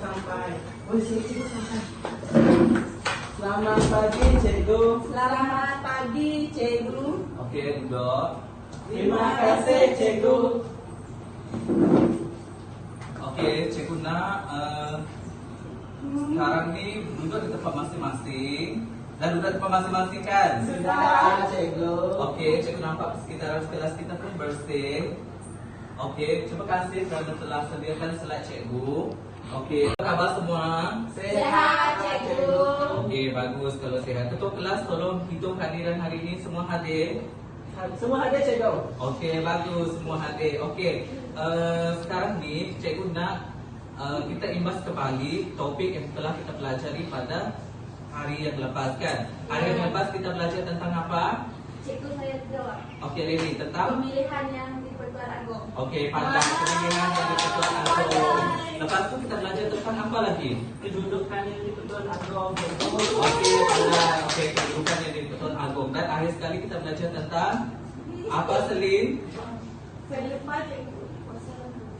sampai. Oh, cikgu sampai. Selamat pagi, cikgu. Selamat pagi, cikgu. Okey, duduk. Terima kasih, cikgu. Okey, cikgu nak sekarang ni duduk di tempat masing-masing. Dan duduk di tempat masing-masing kan? Sudah, cikgu. Okey, cikgu nampak sekitaran kelas kita pun bersih. Okey, terima kasih kerana telah sediakan slide cikgu. Okey, apa khabar semua? Sehat, cikgu. Okey, bagus kalau sihat. Ketua kelas tolong hitung hadiran hari ini, semua hadir? Semua ada, cikgu. Okey, bagus, semua hadir. Okey, sekarang ni cikgu nak kita imbas kembali topik yang telah kita pelajari pada hari yang lepas kan? Hari yang lepas kita belajar tentang apa? Cikgu, saya jawab. Okey, Lily, tentang? Pemilihan yang di Pertuan Agong. Okey, pandang pemilihan yang di Pertuan Agong. Lepas tu kita belajar tentang apa lagi? Kedudukan yang di Pertuan Agong. Okey, pandang. Okey, kedudukan yang di Pertuan Agong. Dan akhir sekali kita belajar tentang apa, Selin? Saya lupa, cikgu.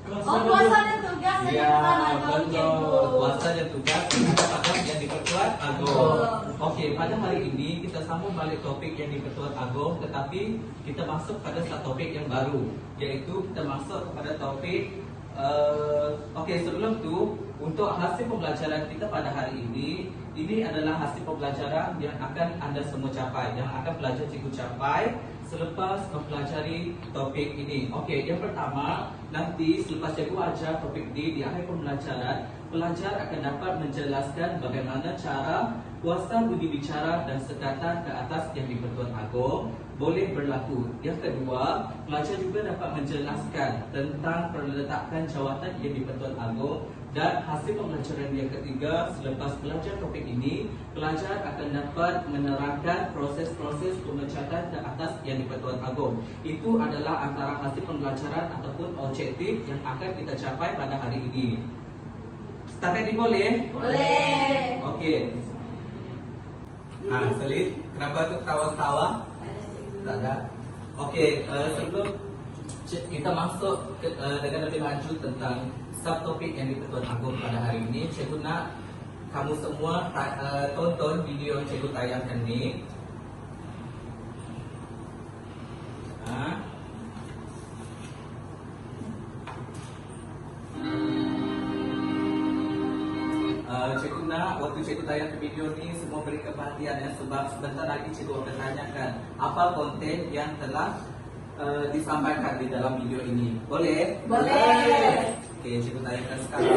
Kuasa Kuasa dan tugas yang di Ya, Pertuan Agong, cikgu. betul. Kuasa dan tugas kepada yang di Pertuan Agong. Okey, pada hari ini kita sambung balik topik yang di Pertuan Agong, tetapi kita masuk pada satu topik yang baru, iaitu kita masuk kepada topik okey, sebelum tu untuk hasil pembelajaran kita pada hari ini adalah hasil pembelajaran yang akan anda semua capai, yang akan pelajar cikgu capai selepas mempelajari topik ini. Okey, yang pertama, nanti selepas cikgu ajar topik ini di akhir pembelajaran, pelajar akan dapat menjelaskan bagaimana cara kuasa budi bicara dan sekatan ke atas yang di Pertuan Agong boleh berlaku. Yang kedua, pelajar juga dapat menjelaskan tentang perletakan jawatan yang di Pertuan Agong. Dan hasil pembelajaran yang ketiga, selepas belajar topik ini, pelajar akan dapat menerangkan proses-proses pemecatan ke atas yang di Pertuan Agong. Itu adalah antara hasil pembelajaran ataupun objektif yang akan kita capai pada hari ini. Setakat ini boleh? Boleh. Okey. Selin, kenapa tu ketawa-ketawa? Tak ada. Okey, sebelum kita masuk dengan lebih lanjut tentang subtopik yang di Pertuan Agong pada hari ini, cikgu nak kamu semua tonton video yang cikgu tayangkan ni. Cikgu nak waktu cikgu tayangkan video ni semua beri perhatian ya, sebab sebentar lagi cikgu akan tanyakan apa konten yang telah disampaikan di dalam video ini. Boleh? Boleh. Okey, cikgu tayangkan sekarang.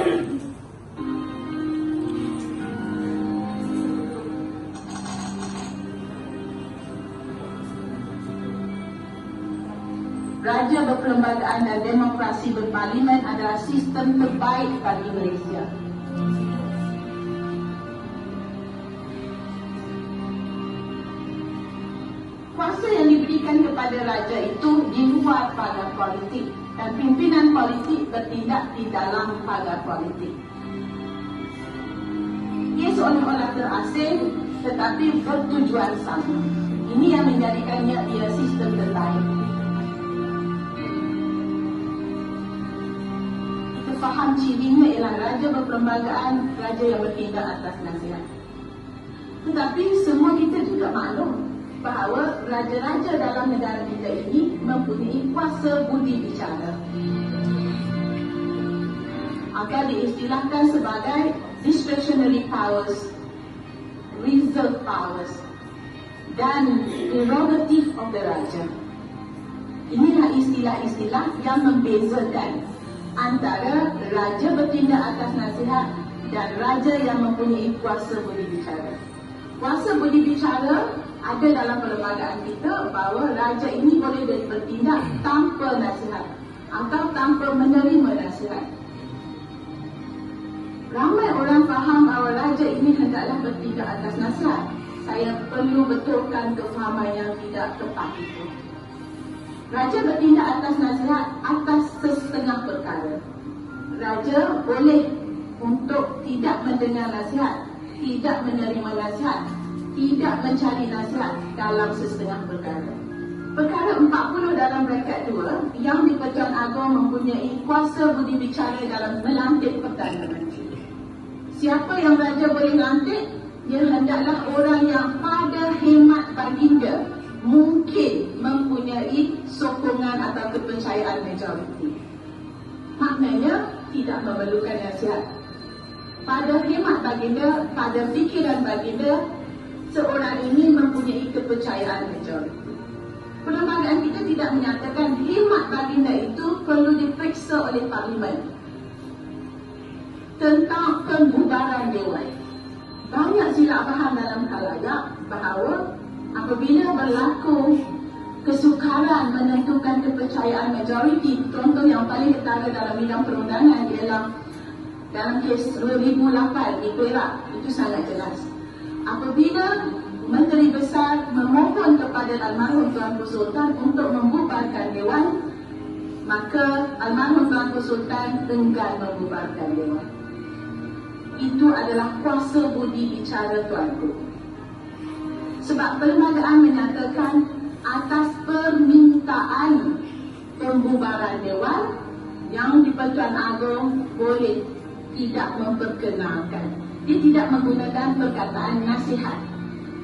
Raja berperlembagaan dan demokrasi berparlimen adalah sistem terbaik bagi Malaysia. Kuasa yang diberikan kepada raja itu di luar pagar politik dan pimpinan politik bertindak di dalam pagar politik. Ia seolah-olah terasing tetapi bertujuan sama. Ini yang menjadikannya ia sistem terbaik. Kita faham cirinya ialah raja berperlembagaan, raja yang bertindak atas nasihat. Tetapi semua kita juga maklum bahawa raja-raja dalam negara kita ini mempunyai kuasa budi bicara. Akan diistilahkan sebagai discretionary powers, reserve powers dan prerogative of the raja. Inilah istilah-istilah yang membezakan antara raja bertindak atas nasihat dan raja yang mempunyai kuasa budi bicara. Kuasa budi bicara ada dalam perlembagaan kita bahawa raja ini boleh bertindak tanpa nasihat atau tanpa menerima nasihat. Ramai orang faham bahawa raja ini hendaklah bertindak atas nasihat. Saya perlu betulkan kefahaman yang tidak tepat itu. Raja bertindak atas nasihat atas sesetengah perkara. Raja boleh untuk tidak mendengar nasihat, tidak menerima nasihat, tidak mencari nasihat dalam sesetengah perkara. Perkara 40 dalam braket 2 yang di Pertuan Agong mempunyai kuasa budi bicara dalam melantik Perdana Menteri. siapa yang raja boleh lantik? Dia hendaklah orang yang pada hemat baginda mungkin mempunyai sokongan atau kepercayaan majoriti. Maknanya tidak memerlukan nasihat. Pada hemat baginda, pada fikiran baginda, seorang ini mempunyai kepercayaan majoriti. Perlembagaan kita tidak menyatakan hemat baginda itu perlu diperiksa oleh parlimen. Tentang pembubaran dewan, banyak silap faham dalam khalayak bahawa apabila berlaku kesukaran menentukan kepercayaan majoriti, contoh yang paling ketara dalam bidang perundangan ialah dalam kes 2008 di Perak, itu sangat jelas. Apabila Menteri Besar memohon kepada almarhum Tuanku Sultan untuk membubarkan dewan, maka almarhum Tuanku Sultan enggan membubarkan dewan. Itu adalah kuasa budi bicara Tuanku. Sebab perlembagaan menyatakan atas permintaan pembubaran dewan, yang di-Pertuan Agong boleh tidak memperkenalkan. Dia tidak menggunakan perkataan nasihat.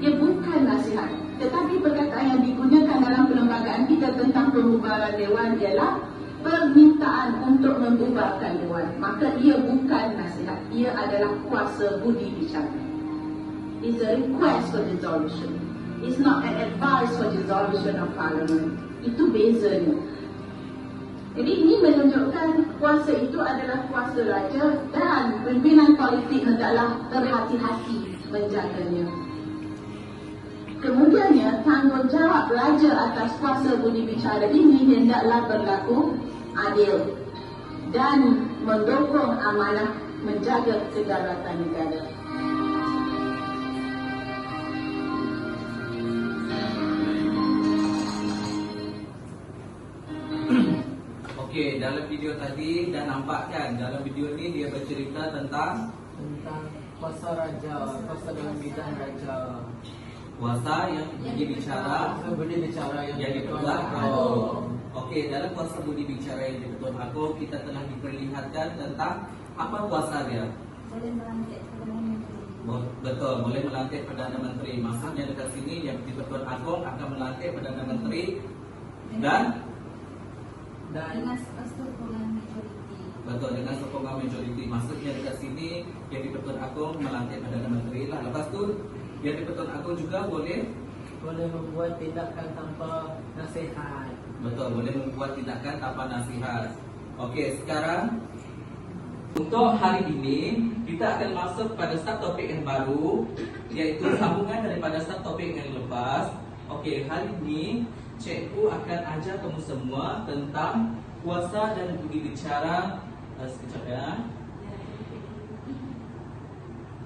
Dia bukan nasihat, tetapi perkataan yang digunakan dalam perlembagaan kita tentang pembubaran dewan ialah permintaan untuk membubarkan dewan. Maka ia bukan nasihat, ia adalah kuasa budi bicara. It's a request for dissolution. It's not an advice for dissolution of parliament. Itu bezanya. Jadi ini menunjukkan kuasa itu adalah kuasa raja dan pimpinan politik hendaklah berhati-hati menjaganya. Kemudiannya, tanggungjawab raja atas kuasa budi bicara ini hendaklah berlaku adil dan mendukung amanah menjaga kedaulatan negara. Okey, dalam video tadi dah nampak kan, dalam video ni dia bercerita tentang kuasa raja, kuasa dalam bidang raja, kuasa yang budi bicara budi bicara yang di-Pertuan Agong. Okey, dalam kuasa budi bicara yang di-Pertuan Agong, kita telah diperlihatkan tentang apa kuasa dia. Boleh melantik Perdana Menteri. Betul, boleh melantik Perdana Menteri. Maksudnya dekat sini yang di-Pertuan Agong akan melantik Perdana Menteri dan Dengan sokongan majoriti. betul, dengan sokongan majoriti. Maksudnya dekat sini yang di-Pertuan Agong melantik Perdana Menteri lah. Lepas tu yang di-Pertuan Agong juga boleh membuat tindakan tanpa nasihat. betul, boleh membuat tindakan tanpa nasihat. Okey, sekarang untuk hari ini kita akan masuk pada subtopik yang baru, iaitu sambungan daripada subtopik yang lepas. Okey, hari ini cikgu akan ajar kamu semua tentang kuasa dan budi bicara. Sekejap ya.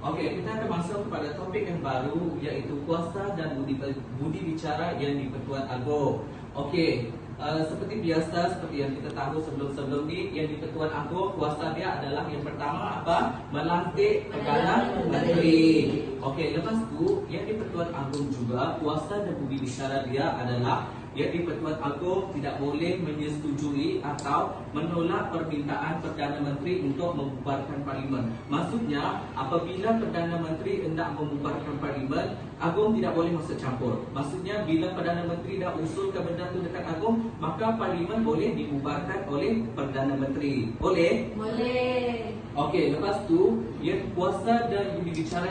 Okey, kita akan masuk kepada topik yang baru, iaitu kuasa dan budi bicara yang di-Pertuan Agong. Okey, seperti biasa, seperti yang kita tahu sebelum-sebelum ni, yang di-Pertuan Agong kuasa dia adalah yang pertama apa? Melantik Perdana Menteri. Okey, lepas tu yang di-Pertuan Agong juga kuasa dan budi bicara dia adalah yang di-Pertuan Agong tidak boleh menyetujui atau menolak permintaan Perdana Menteri untuk membubarkan parlimen. Maksudnya, apabila Perdana Menteri hendak membubarkan parlimen, Agong tidak boleh masuk campur. Maksudnya, bila Perdana Menteri dah usulkan benda tu dekat Agong, maka parlimen boleh dibubarkan oleh Perdana Menteri. Boleh? Boleh. Okey, lepas tu, yang kuasa dan budi bicara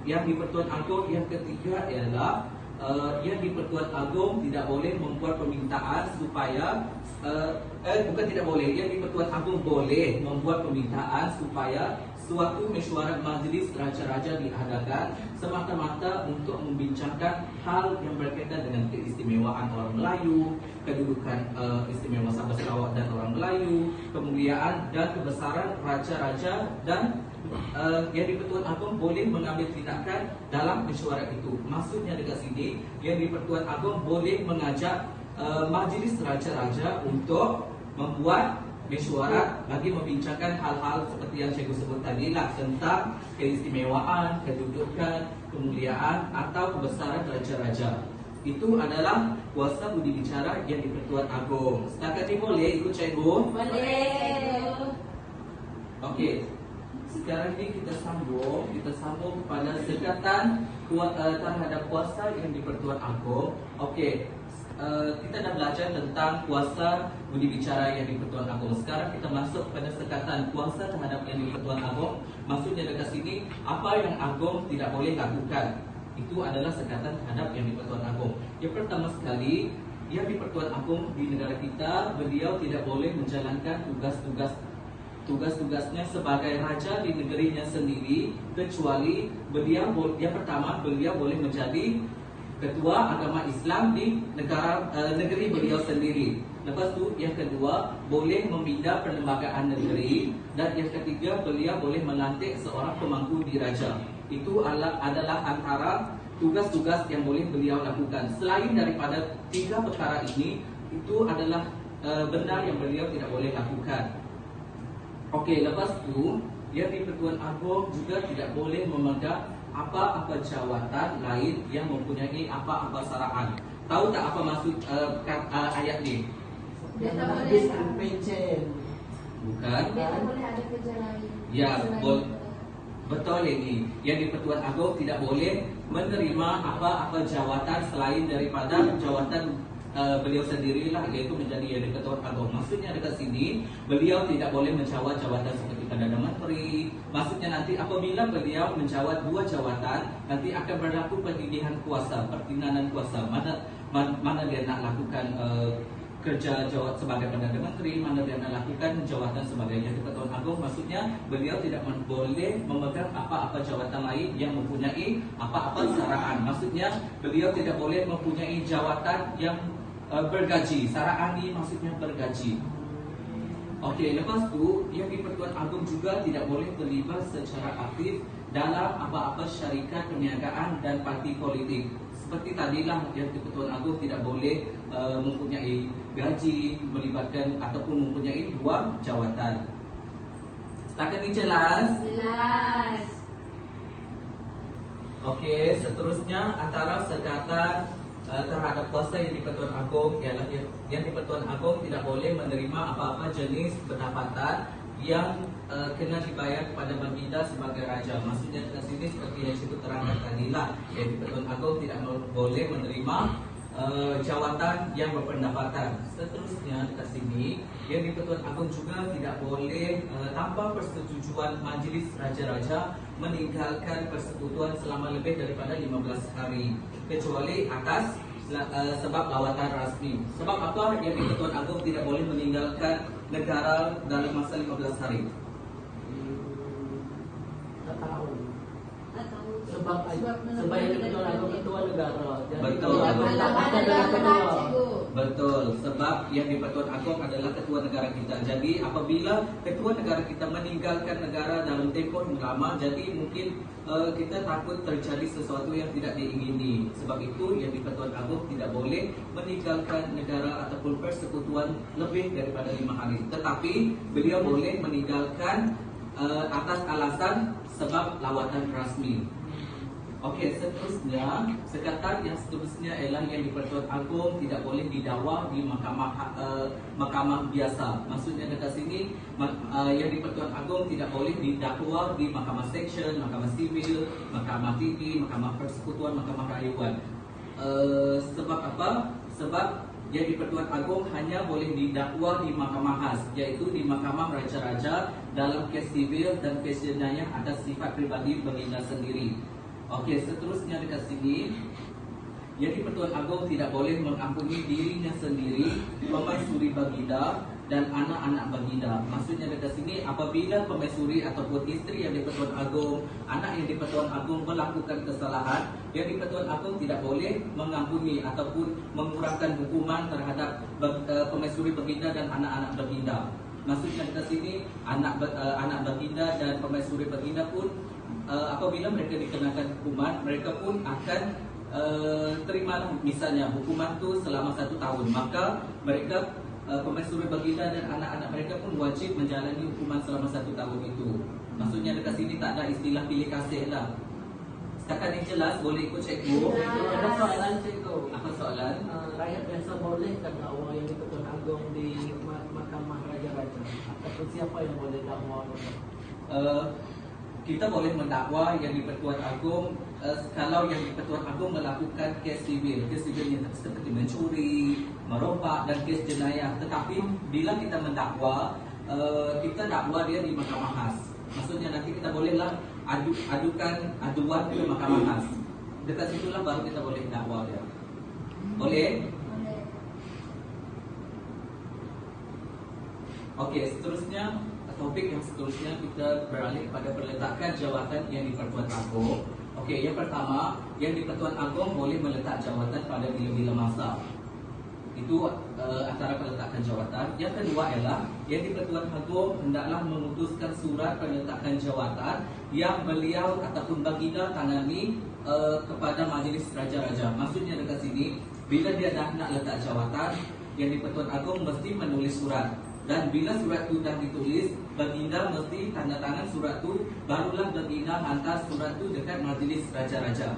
yang di-Pertuan Agong yang ketiga ialah yang di-Pertuan Agong tidak boleh membuat permintaan supaya bukan tidak boleh, yang di-Pertuan Agong boleh membuat permintaan supaya suatu mesyuarat majlis raja-raja diadakan semata-mata untuk membincangkan hal yang berkaitan dengan keistimewaan orang Melayu, kedudukan istimewa Sabah Sarawak dan orang Melayu, kemuliaan dan kebesaran raja-raja, dan yang di-Pertuan Agong boleh mengambil tindakan dalam mesyuarat itu. Maksudnya dekat sini, yang di-Pertuan Agong boleh mengajak majlis raja-raja untuk membuat mesyuarat bagi membincangkan hal-hal seperti yang cikgu sebut tadi lah, tentang keistimewaan, kedudukan, kemuliaan atau kebesaran raja-raja. Itu adalah kuasa budi bicara yang di-Pertuan Agong. Setakat ini boleh ikut cikgu? Boleh. Okey. sekarang ni kita sambung pada sekatan terhadap kuasa yang di Pertuan Agong. Okey, kita dah belajar tentang kuasa budi bicara yang di Pertuan Agong. Sekarang kita masuk pada sekatan kuasa terhadap yang di Pertuan Agong. Maksudnya dekat sini, apa yang Agong tidak boleh lakukan, itu adalah sekatan terhadap yang di Pertuan Agong. Yang pertama sekali, yang di Pertuan Agong di negara kita, beliau tidak boleh menjalankan tugas-tugasnya sebagai raja di negerinya sendiri, kecuali beliau yang pertama, beliau boleh menjadi ketua agama Islam di negeri beliau sendiri. Lepas tu yang kedua, boleh membina perlembagaan negeri, dan yang ketiga, beliau boleh melantik seorang pemangku diraja. Itu adalah antara tugas-tugas yang boleh beliau lakukan. Selain daripada tiga perkara ini, itu adalah benda yang beliau tidak boleh lakukan. Okey, lepas tu yang di Pertuan Agong juga tidak boleh memegang apa-apa jawatan lain yang mempunyai apa-apa saraan. Tahu tak apa maksud ayat ni? Dia tak boleh Habis pencen. Bukan? Dia tak boleh ada kerja lain. Ya, Selain betul ini. Yang di Pertuan Agong tidak boleh menerima apa-apa jawatan selain daripada jawatan beliau sendirilah, iaitu menjadi yang di Pertuan Agong. Maksudnya dekat sini, beliau tidak boleh menjawat jawatan seperti Perdana Menteri. Maksudnya nanti apabila beliau menjawat dua jawatan, nanti akan berlaku pertindih kuasa, pertindahan kuasa. Mana dia nak lakukan kerja jawat sebagai Perdana Menteri, mana dia nak lakukan jawatan sebagai Yang di-Pertuan Agong. Maksudnya beliau tidak boleh memegang apa-apa jawatan lain yang mempunyai apa-apa saraan. Maksudnya beliau tidak boleh mempunyai jawatan yang bergaji. Saraan ni maksudnya bergaji. Okey, lepas tu Yang di-Pertuan Agong juga tidak boleh terlibat secara aktif dalam apa-apa syarikat perniagaan dan parti politik. Seperti tadilah, Yang di-Pertuan Agong tidak boleh mempunyai gaji, melibatkan ataupun mempunyai dua jawatan. Setakat ini jelas? Jelas. Okey, seterusnya antara sekatan terhadap kuasa Yang di-Pertuan Agong ialah Yang di-Pertuan Agong tidak boleh menerima apa-apa jenis pendapatan yang kena dibayar kepada baginda sebagai raja. Maksudnya dekat sini seperti yang saya terangkan tadilah, Yang di-Pertuan Agong tidak boleh menerima jawatan yang berpendapatan. Seterusnya dekat sini, Yang di-Pertuan Agong juga tidak boleh tanpa persetujuan Majlis Raja-Raja meninggalkan persekutuan selama lebih daripada 15 hari, kecuali atas sebab lawatan rasmi. Sebab apa Yang di-Pertuan Agong tidak boleh meninggalkan negara dalam masa 15 hari? Tak tahu. Tak tahu. Sebab Yang di-Pertuan Agong ketua negara. Jadi Betul. kalau Ada ketua. cikgu. Betul, sebab Yang di-Pertuan Agong adalah ketua negara kita. Jadi apabila ketua negara kita meninggalkan negara dalam tempoh yang lama, jadi mungkin kita takut terjadi sesuatu yang tidak diingini. Sebab itu Yang di-Pertuan Agong tidak boleh meninggalkan negara ataupun persekutuan lebih daripada 5 hari. Tetapi beliau boleh meninggalkan atas alasan sebab lawatan rasmi. Okey, seterusnya, sekatan yang seterusnya ialah Yang di-Pertuan Agong tidak boleh didakwa di mahkamah biasa. Maksudnya dekat sini, Yang di-Pertuan Agong tidak boleh didakwa di mahkamah seksyen, mahkamah sivil, mahkamah tinggi, mahkamah persekutuan, mahkamah rayuan. Sebab apa? Sebab Yang di-Pertuan Agong hanya boleh didakwa di mahkamah khas, iaitu di mahkamah raja-raja dalam kes sivil dan kes jenayah atas sifat pribadi baginda sendiri. Okey, seterusnya dekat sini, Yang di-Pertuan Agong tidak boleh mengampuni dirinya sendiri, pemaisuri baginda dan anak-anak baginda. Maksudnya dekat sini, apabila pemaisuri ataupun isteri Yang di-Pertuan Agong, anak Yang di-Pertuan Agong melakukan kesalahan, Yang di-Pertuan Agong tidak boleh mengampuni ataupun mengurangkan hukuman terhadap pemaisuri baginda dan anak-anak baginda. Maksudnya dekat sini, anak baginda dan pemaisuri baginda pun apabila mereka dikenakan hukuman, mereka pun akan terima misalnya hukuman tu selama 1 tahun. Maka mereka pemaisuri baginda dan anak-anak mereka pun wajib menjalani hukuman selama 1 tahun itu. Maksudnya dekat sini tak ada istilah pilih kasih lah. Setakat ini jelas, boleh ikut cikgu. Ada soalan cikgu. Apa soalan? Rakyat biasa boleh tak dakwa Yang di-Pertuan Agong di mahkamah raja-raja? Ataupun siapa yang boleh dakwa? kita boleh mendakwa yang di-Pertuan Agong kalau yang di-Pertuan Agong melakukan kes sivil yang seperti mencuri, merompak dan kes jenayah. Tetapi bila kita mendakwa, kita dakwa dia di Mahkamah Khas. Maksudnya nanti kita bolehlah adukan aduan ke Mahkamah Khas. Dekat situlah baru kita boleh dakwa dia. Boleh? Boleh. Okey, seterusnya topik yang seterusnya kita beralih kepada perletakan jawatan yang di-Pertuan Agong. Okey, yang pertama, yang di-Pertuan Agong boleh meletak jawatan pada bila-bila masa. Itu antara peletakan jawatan. Yang kedua ialah yang di-Pertuan Agong hendaklah memutuskan surat peletakan jawatan yang beliau ataupun baginda tangani kepada Majlis Raja-Raja. Maksudnya dekat sini, bila dia dah nak letak jawatan, yang di-Pertuan Agong mesti menulis surat. Dan bila surat tu dah ditulis, baginda mesti tanda tangan surat tu, barulah baginda hantar surat tu dekat Majlis Raja-Raja.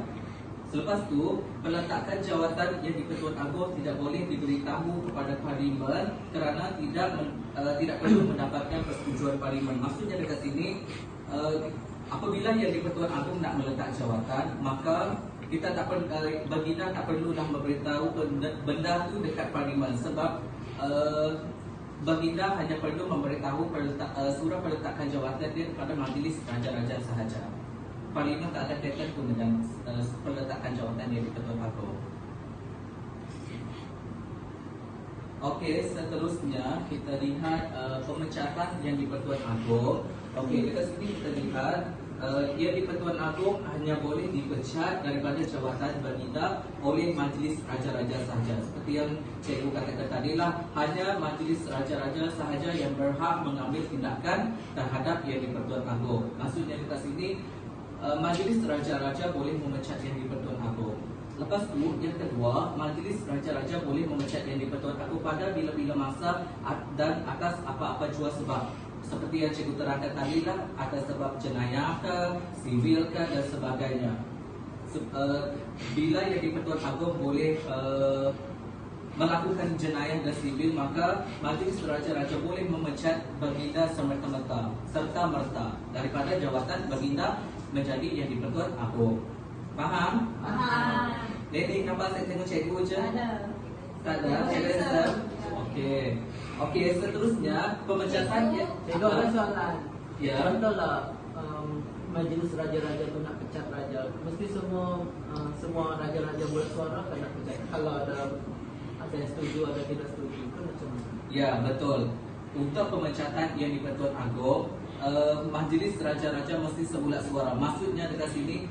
Selepas tu, peletakan jawatan yang di-Pertuan Agong tidak boleh diberitahu kepada Parlimen kerana tidak perlu mendapatkan persetujuan Parlimen. Maksudnya dekat sini, apabila yang di-Pertuan Agong nak meletak jawatan, maka kita baginda tak perlulah memberitahu benda tu dekat Parlimen sebab baginda hanya perlu memberitahu surat peletakan jawatan dia kepada Majlis Raja-Raja sahaja. Parlimen tak ada kaitan pun dengan peletakan jawatan yang di-Pertuan Agong. Okey, seterusnya kita lihat pemecatan yang di-Pertuan Agong. Okey, dekat sini kita lihat yang di-Pertuan Agong hanya boleh dipecat daripada jawatan baginda oleh Majlis Raja-Raja sahaja. Seperti yang cikgu katakan tadi lah, hanya Majlis Raja-Raja sahaja yang berhak mengambil tindakan terhadap yang di-Pertuan Agong. Maksudnya dekat sini, Majlis Raja-Raja boleh memecat yang di-Pertuan Agong. Lepas tu, yang kedua, Majlis Raja-Raja boleh memecat yang di-Pertuan Agong pada bila-bila masa dan atas apa-apa jua sebab. Seperti yang cikgu terangkan tadi lah, atas sebab jenayah ke, sivil ke dan sebagainya. Bila yang di-Pertuan Agong boleh melakukan jenayah dan sivil, maka Majlis Raja-Raja boleh memecat baginda serta-merta daripada jawatan baginda menjadi yang di-Pertuan Agong. Faham? Faham. Lady, nampak saya tengok cikgu je? Ada. Tak ada? Cikgu rasa? Okey. Okey, seterusnya pemecatan ya. Cikgu ada soalan. Ya. Contohlah Majlis Raja-Raja tu nak pecat raja, mesti semua raja-raja buat suara kena pecat. Kalau ada yang setuju, ada tidak setuju, kan macam mana? Ya, betul. Untuk pemecatan yang di-Pertuan Agong, Majlis Raja-Raja mesti sebulat suara. Maksudnya dekat sini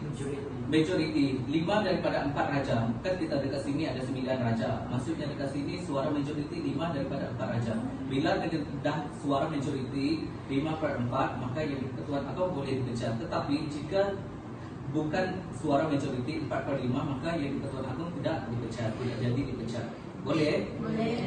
majoriti 5 daripada 4 raja. Kan kita dekat sini ada 9 raja. Maksudnya dekat sini suara majoriti 5 daripada 4 raja. Bila dah suara majoriti 5/4, maka yang di-Pertuan Agong boleh dipecat. Tetapi jika bukan suara majoriti 4/5, maka yang di-Pertuan Agong tidak dipecat, tidak jadi dipecat. Boleh? Boleh.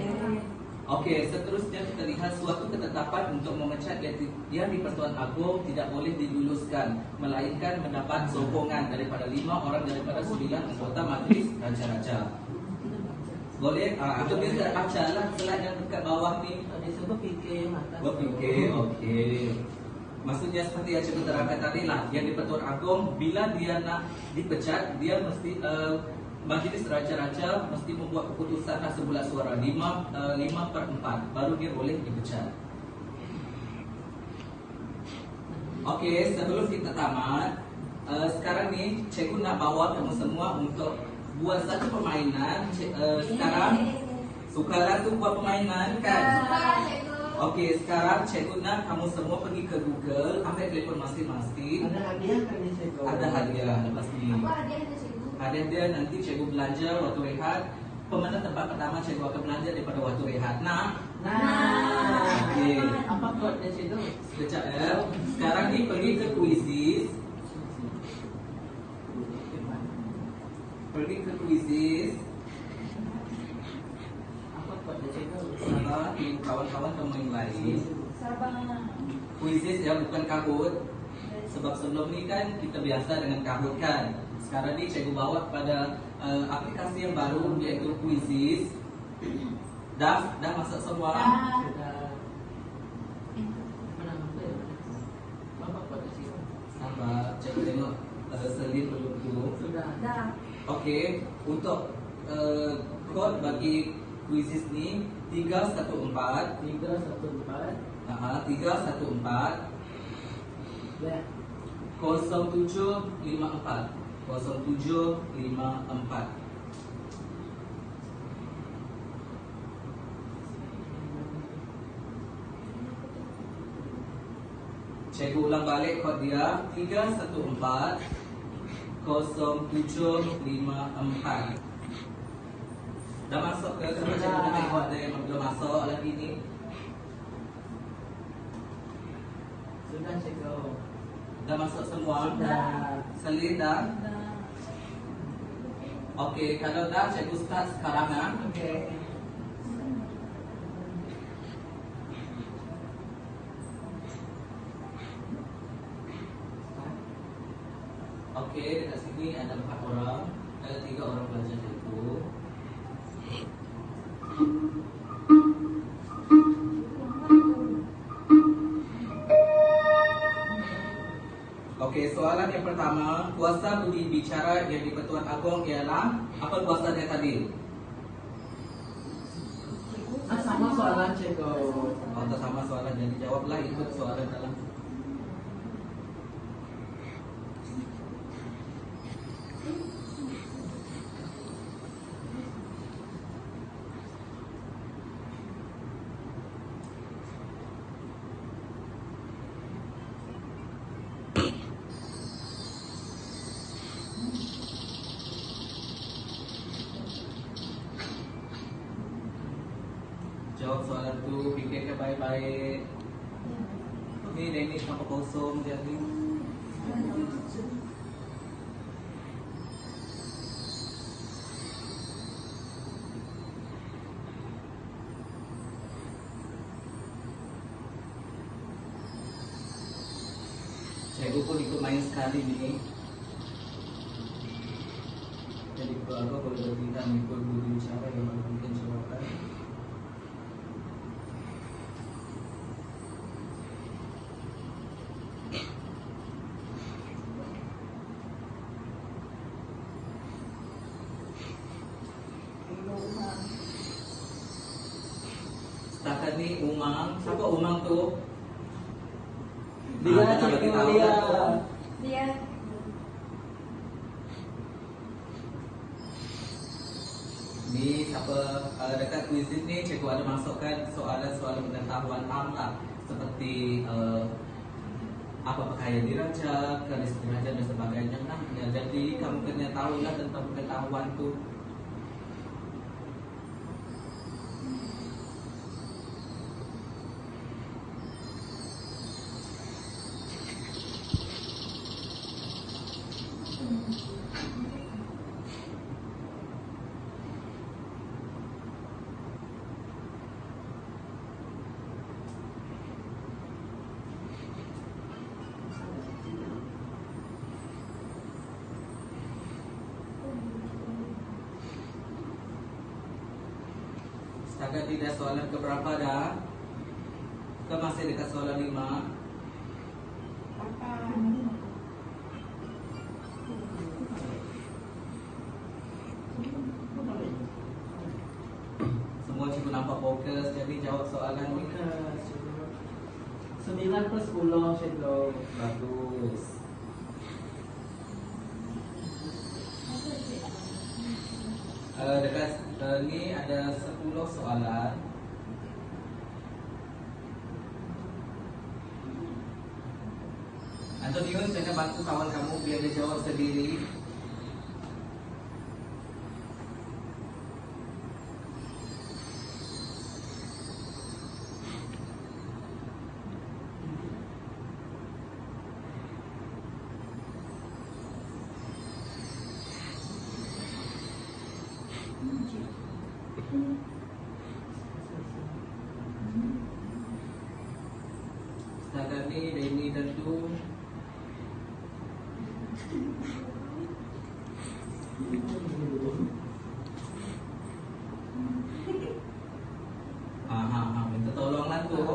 Okey, seterusnya kita lihat suatu ketetapan untuk memecat yang di-Pertuan Agong tidak boleh diluluskan, melainkan mendapat sokongan daripada 5 orang daripada 9 anggota Majlis Raja-Raja. Boleh? Itu kita baca lah slide yang dekat bawah ni. Ada sebab fikir yang atas. Berfikir, okey. Maksudnya seperti yang cikgu terangkan tadi lah, yang di-Pertuan Agong bila dia nak dipecat, dia mesti Majlis Raja-Raja mesti membuat keputusan sebulat suara 5/4, baru dia boleh dipecat. Okey, sebelum kita tamat, sekarang ni cikgu nak bawa kamu semua untuk buat satu permainan. Sekarang sukalah tu buat permainan kan? Okey, sekarang cikgu nak kamu semua pergi ke Google, ambil telefon masing-masing. Ada hadiah kan ni cikgu? Ada hadiah lepas ni. Apa hadiah tu cikgu? Hadiah dia nanti cikgu belanja waktu rehat. Pemenang tempat pertama cikgu akan belanja daripada waktu rehat. Nah. Okey. Apa kodnya cikgu? Sekejap ya. Sekarang ni pergi ke Quizizz. Pergi ke Quizizz. Apa kodnya cikgu? Salah, ni kawan-kawan kamu yang lain. Sabang. Quizizz ya, bukan Kahoot. Sebab sebelum ni kan kita biasa dengan Kahoot kan. Sekarang ni cikgu bawa kepada aplikasi yang baru iaitu Quizizz. Dah masuk semua. Sudah. Mana apa? Apa kodnya cikgu? Sabar. Okey, untuk kod bagi kuisis ni 314 314 314 ya. 0754 0754. Cikgu ulang balik kod dia 314 0754. Dah masuk ke? Sebab cikgu nak main kod dia yang belum masuk lagi ni. Sudah cikgu. Dah masuk semua? Dah. Salin dah? Okey, kalau dah cikgu start sekarang lah. Okey. Okey, dekat sini ada 4 orang. Ada 3 orang pelajar cikgu. Okey, soalan yang pertama, kuasa budi bicara yang di-Pertuan Agong ialah apa kuasanya tadi? Sama soalan cikgu. Atau sama soalan, jadi jawablah ikut soalan dalam. Jawab soalan tu, fikirkan baik-baik. Ni Dennis nampak kosong dia ni. Cikgu pun ikut main sekali ni. Jadi kalau boleh tidak mengikut budi bicara yang mungkin jawapan. Setakat ni Umang, siapa Umang tu? Dia kita bagi cikgu tahu dia. kan? Dia Ni siapa dekat kuis ni cikgu ada masukkan soalan-soalan pengetahuan am lah, seperti apa pakaian diraja, keris diraja dan sebagainya lah. Ya, jadi kamu kena tahu lah tentang pengetahuan tu. Setakat tidak soalan keberapa dah? Ke masih dekat soalan 5? Semua cikgu nampak fokus, jadi jawab soalan ni. 9 plus 10 cikgu. Bagus. Dekat ni ada 10 soalan. Antonius, jangan bantu kawan kamu biar dia jawab sendiri. Setakat ni Denny tentu minta tolonglah tu.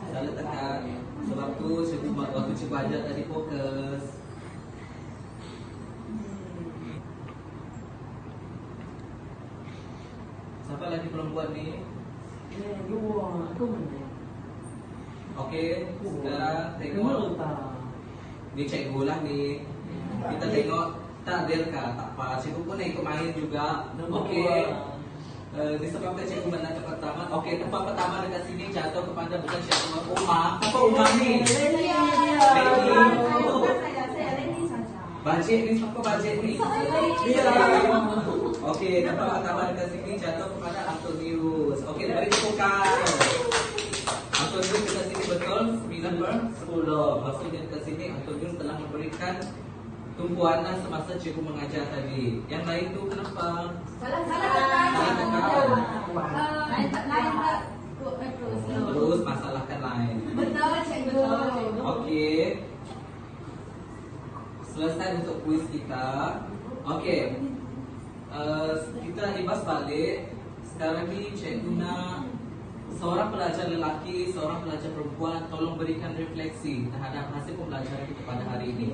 Salah tekan. Sebab tu waktu cikgu ajar tadi fokus. lagi perempuan ni? Dua, aku mana? Okey, sekarang tengok. Ni cikgu lah ni. Kita tengok tak Delka, tak apa. Cikgu pun nak ikut main juga. Okey. Disebabkan cikgu menang tempat pertama. Okey, tempat pertama dekat sini jatuh kepada bukan cikgu Umar. Siapa Umar ni? Saya Leni saja. Bajik ni, siapa bajik ni? Dia. Okey, tempat pertama dekat sini jatuh kepada Antonius. Okey, beri tepukan. Antonius dekat sini betul 9/10. Maksudnya dekat sini Antonius telah memberikan tumpuanan semasa cikgu mengajar tadi. Yang lain tu kenapa? Salah Terus masalahkan lain. Betul cikgu. Okey. Selesai untuk kuis kita. Okey. Kita libas balik. Sekarang ni cikgu nak seorang pelajar lelaki, seorang pelajar perempuan tolong berikan refleksi terhadap hasil pembelajaran kita pada hari ini.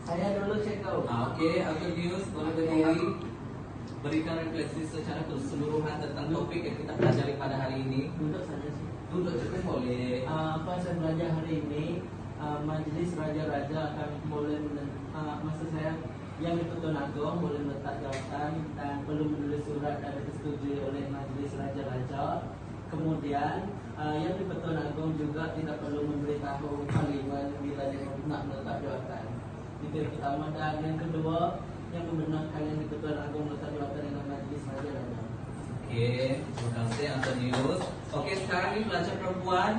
Saya dulu cikgu. Okey, Antonius boleh berdiri. Berikan refleksi secara keseluruhan tentang topik yang kita pelajari pada hari ini. Duduk saja sih. Duduk juga boleh. Apa saya belajar hari ini? Majelis Raja-Raja akan boleh maksud saya yang di-Pertuan Agong boleh meletak jawatan dan perlu menulis surat dan disetujui oleh Majelis Raja-Raja. Kemudian yang di-Pertuan Agong juga tidak perlu memberitahu parlimen bila dia nak meletak jawatan. Itu yang pertama. Dan yang kedua, yang membenarkan yang di-Pertuan Agong meletak jawatan dengan Majelis Raja-Raja. Okey, terima kasih Antonius. Okey, sekarang ni pelajar perempuan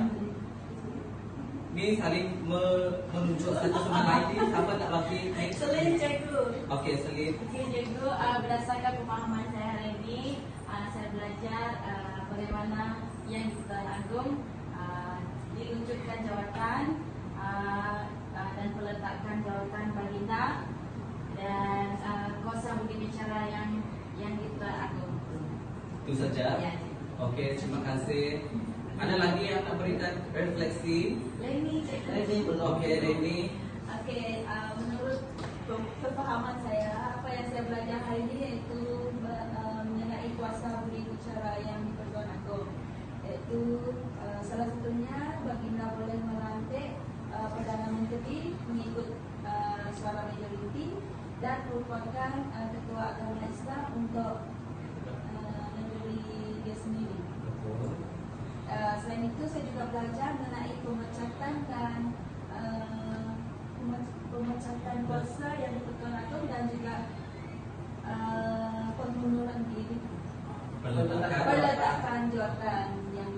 ni saling menunjuk satu sama lain ni. Siapa nak bagi? Selin cikgu. Okey, Selin. Okey cikgu, berdasarkan pemahaman saya hari ini, saya belajar bagaimana yang di-Pertuan Agong diluncurkan jawatan dan peletakan jawatan baginda dan kuasa budi bicara yang di-Pertuan Agong. Itu saja. Ya. Okey, terima kasih. Ada lagi yang nak berikan refleksi? Leni cikgu. Leni belum. Okey, Reni. Okey, menurut kefahaman saya, apa yang saya belajar hari ini iaitu mengenai kuasa budi bicara yang di-Pertuan Agong. Iaitu salah satunya baginda boleh melantik Perdana Menteri mengikut suara majoriti dan merupakan ketua agama Islam untuk negeri dia sendiri. Selain itu saya juga belajar mengenai pemecatan dan pemecatan kuasa yang di-Pertuan Agong dan juga pengunduran diri, peletakan jawatan yang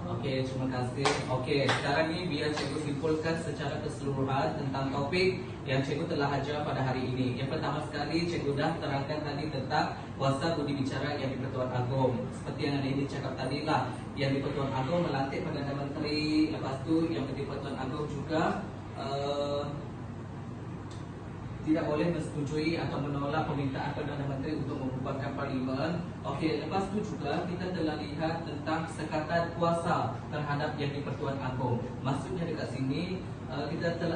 Okey, terima kasih. Okey, sekarang ni biar cikgu simpulkan secara keseluruhan tentang topik yang cikgu telah ajar pada hari ini. Yang pertama sekali, cikgu dah terangkan tadi tentang kuasa budi bicara yang di-Pertuan Agong. Seperti yang ada ini cakap tadi lah, yang di-Pertuan Agong melantik Perdana Menteri. Lepas tu yang di-Pertuan Agong juga tidak boleh menyetujui atau menolak permintaan Perdana Menteri untuk membubarkan parlimen. Okey, lepas tu juga kita telah lihat tentang sekatan kuasa terhadap yang di-Pertuan Agong. Maksudnya dekat sini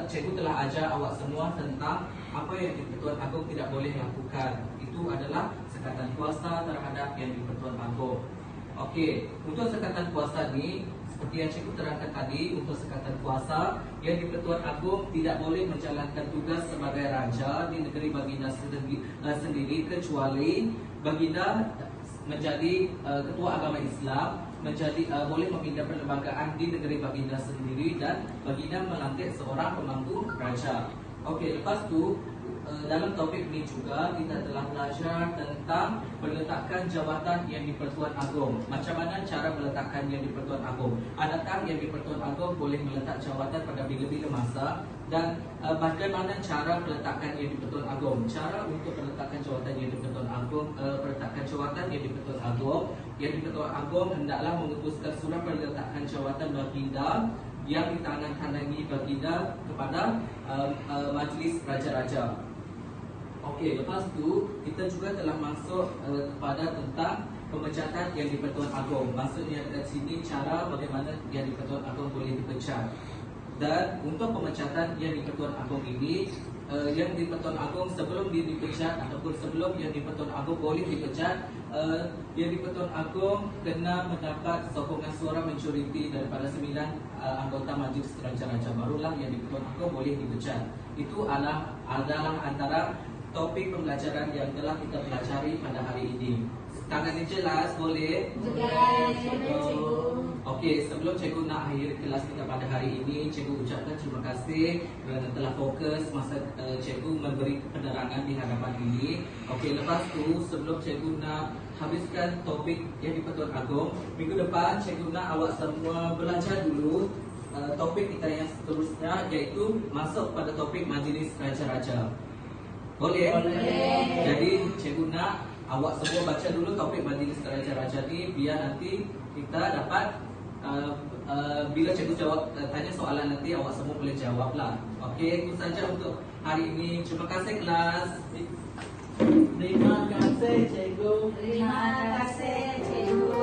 cikgu telah ajar awak semua tentang apa yang di-Pertuan Agong tidak boleh lakukan. Itu adalah sekatan kuasa terhadap yang di-Pertuan Agong. Okey, untuk sekatan kuasa ni seperti yang cikgu terangkan tadi, untuk sekatan kuasa yang di-Pertuan Agong tidak boleh menjalankan tugas sebagai raja di negeri baginda sendiri kecuali baginda menjadi ketua agama Islam, boleh memindah perlembagaan di negeri baginda sendiri dan baginda melantik seorang pemangku raja. Okey, lepas tu dalam topik ini juga kita telah belajar tentang peletakan jawatan yang di-Pertuan Agong. Macam mana cara meletakkan yang di-Pertuan Agong? Adakah yang di-Pertuan Agong boleh meletak jawatan pada bila-bila masa? Dan bagaimana cara peletakan yang di-Pertuan Agong? Cara untuk peletakan jawatan yang di-Pertuan Agong, yang di-Pertuan Agong hendaklah memutuskan surat peletakan jawatan baginda yang ditandatangani baginda kepada Majlis Raja-Raja. Okey, lepas tu kita juga telah masuk kepada tentang pemecatan yang di-Pertuan Agong. Maksudnya dekat sini cara bagaimana yang di-Pertuan Agong boleh dipecat. Dan untuk pemecatan yang di-Pertuan Agong ini yang di Pertuan Agong sebelum dia dipecat ataupun sebelum yang di Pertuan Agong boleh dipecat, yang di Pertuan Agong kena mendapat sokongan suara majoriti daripada 9 anggota Majlis Raja-Raja, barulah yang di Pertuan Agong boleh dipecat. Itu adalah antara topik pembelajaran yang telah kita pelajari pada hari ini. Tangan ini jelas, boleh? Jelas, cikgu. Okey, sebelum cikgu nak akhiri kelas kita pada hari ini, cikgu ucapkan terima kasih kerana telah fokus masa cikgu memberi penerangan di hadapan ini. Okey, lepas tu sebelum cikgu nak habiskan topik yang di Pertuan Agong, minggu depan cikgu nak awak semua belajar dulu topik kita yang seterusnya, iaitu masuk pada topik Majlis Raja-Raja. Boleh? Boleh. Jadi cikgu nak awak semua baca dulu topik Majlis Raja-Raja ni, biar nanti kita dapat bila cikgu jawab tanya soalan nanti awak semua boleh jawablah. Okey, itu saja untuk hari ini. Terima kasih kelas. Terima kasih cikgu. Terima kasih, cikgu.